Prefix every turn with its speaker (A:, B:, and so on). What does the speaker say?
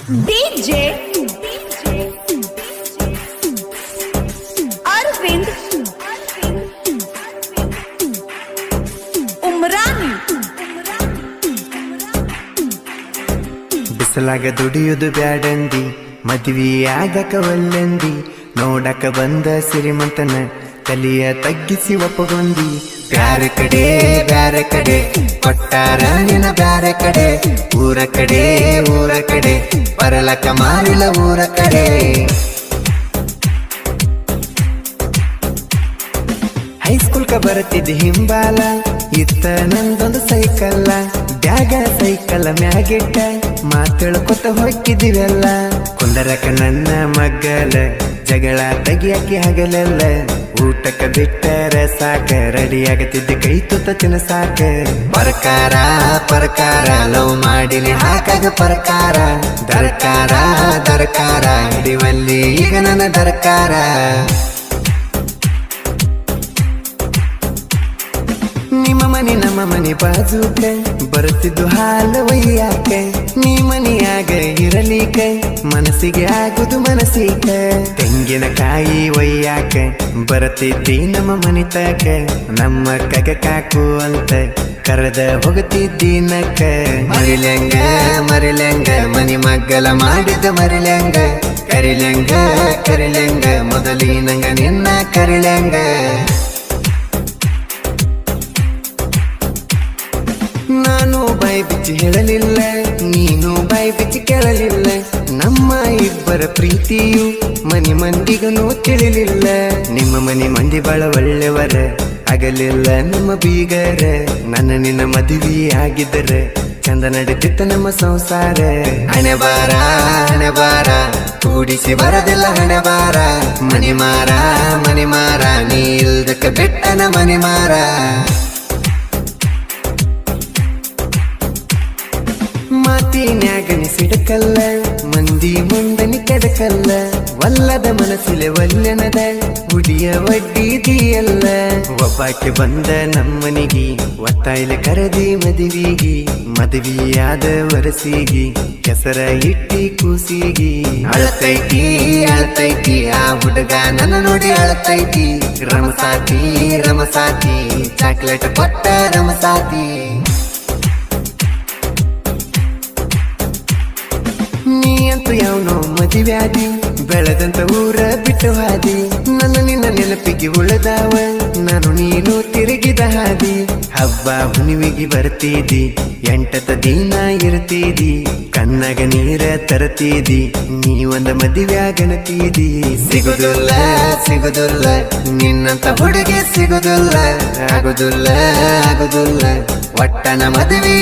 A: DJ Arvind Umrani
B: ಬಿಸಲಾಗ ದುಡಿಯುವುದು ಬ್ಯಾಡಂದಿ ಮದುವೆಯಾಗಕ ಒಲ್ಲೆಂದಿ ನೋಡಕ ಬಂದ ಸಿರಿಮಂತನ ತಲಿಯ ತಗ್ಗಿಸಿ ಒಪ್ಪಗೊಂದಿ ಬ್ಯಾರೆ ಕಡೆ ಕೊಟ್ಟಾರ ನಿನ ಬ್ಯಾರೆ ಕಡೆ ಊರ ಕಡೆ ಬರಲಕ ಮಾರಿಲ ಊರ ಕಡೆ ಹೈಸ್ಕೂಲ್ಕ ಬರುತ್ತಿದ್ದ ಹಿಂಬಾಲ ಇತ್ತ ನಂದೊಂದು ಸೈಕಲ್ಲ ಬ್ಯಾಗ ಸೈಕಲ್ ಮ್ಯಾಗಿಟ್ಟ ಮಾತಾಡ್ಕೊತ ಹೋಗಿದ್ದೀವೆಲ್ಲ ಕುಂದರಕ ನನ್ನ ಮಗ್ಗಲ ಜಗಳ ತೆಗಿಯಾಕಿ ಹಗಲೆಲ್ಲ ಊಟಕ್ಕ ಬಿಟ್ಟರ ಸಾಕ ರೆಡಿ ಆಗತ್ತಿದ್ದ ಕೈ ತುತ್ತ ತಿನ್ನಸಾಕ ಪರಕಾರ ಲವ್ ಮಾಡಿನಿ ಹಾಕಾಗ ಪರಕಾರ ದರಕಾರ ಹಿಡಿವಲ್ಲಿ ಈಗ ನನ್ನ ದರಕಾರ ನಿಮ್ಮ ಮನೆ ನಮ್ಮ ಮನೆ ಬಾಜೂಕ ಬರುತ್ತಿದ್ದು ಹಾಲು ಒಯ್ಯಾಕ ನೀ ಮನೆಯಾಗ ಇರಲಿಕ ಮನಸ್ಸಿಗೆ ಆಗುದು ಮನಸ್ಸಿಕ ತೆಂಗಿನಕಾಯಿ ಒಯ್ಯಾಕ ಬರುತ್ತಿದ್ದಿ ನಮ್ಮ ಮನೆ ತಕ ನಮ್ಮ ಕಗ ಕಾಕು ಅಂತ ಕರೆದ ಹೋಗುತ್ತಿದ್ದಿ ನಕ್ಕ ಮರಿಲೆಂಗ ಮನಿ ಮಗ್ಗಲ ಮಾಡಿದ್ದ ಮರಿಲೆಂಗ ಕರಿಲೆಂಗ ಮೊದಲಿನಂಗ ನಿನ್ನ ಕರಿಲೆಂಗ ನಾನು ಬಾಯಿ ಬಿಚ್ಚಿ ಹೇಳಲಿಲ್ಲ ನೀನು ಬಾಯಿ ಬಿಚ್ಚಿ ಕೇಳಲಿಲ್ಲ ನಮ್ಮ ಇಬ್ಬರ ಪ್ರೀತಿಯು ಮನಿ ಮಂದಿಗನೂ ತಿಳಿಲಿಲ್ಲ ನಿಮ್ಮ ಮನಿ ಮಂದಿ ಬಾಳ ಒಳ್ಳೆಯವರ ಆಗಲಿಲ್ಲ ನಮ್ಮ ಬೀಗರ ನನ್ನ ನಿನ್ನ ಮದುವೆ ಆಗಿದ್ದರೆ ಚಂದ ನಡೀತಿತ್ತ ನಮ್ಮ ಸಂಸಾರ ಹಣೆ ಬಾರ ಕೂಡಿಸಿ ಬರದಿಲ್ಲ ಹಣೆ ಬಾರ ಮನಿ ಮಾರ ನೀ ಇಲ್ದಕ್ಕ ಬೆಟ್ಟನ ಮನಿ ಮಾರ ಮಾತಿನ್ಯಾಗನಿ ಸಿಡಕಲ್ಲ ಮಂದಿ ಮುಂದನಿ ಕೆಡಕಲ್ಲ ವಲ್ಲದ ಮನಸ್ಸಿಲೆ ಒಲ್ಲೆನದ ಗುಡಿಯ ಒಡ್ಡಿದಿಯಲ್ಲ ಒಬ್ಬಾಕೆ ಬಂದ ನಮ್ಮನಿಗಿ ಒತ್ತಾಯಿಲೆ ಕರದಿ ಮದುವೆಯಾದ ವರಸಿಗಿ ಕೆಸರ ಇಟ್ಟಿ ಕೂಸಿಗಿ ಅಳತೈತಿ ಆ ಹುಡುಗ ನನ್ನ ನೋಡಿ ಅಳತೈತಿ ರಮಸಾತಿ ಚಾಕ್ಲೇಟ್ ಕೊಟ್ಟ ರಮಸಾತಿ ನೀ ಅಂತೂ ಯಾವನೋ ಮದುವ್ಯಾದಿ ಬೆಳೆದಂತ ಊರ ಬಿಟ್ಟು ಹಾದಿ ನನ್ನ ನಿನ್ನ ನೆನಪಿಗೆ ಉಳದಾವ ನಾನು ನೀನು ತಿರುಗಿದ ಹಾದಿ ಹಬ್ಬ ಹುಣ್ಣಿಮೆಗೆ ಬರ್ತಿದ್ದಿ ಎಂಟತ ದಿನ ಇರ್ತಿದ್ದಿ ಕಣ್ಣಾಗ ನೀರ ತರತಿದ್ದಿ ನೀ ಒಂದ ಮದುವ್ಯಾಗಣತಿದ್ದಿ ಸಿಗುದಿಲ್ಲ ನಿನ್ನಂತ ಹುಡುಗಿ ಸಿಗುದಿಲ್ಲ ಆಗುದಿಲ್ಲ ಒಟ್ಟನ ಮದುವೆ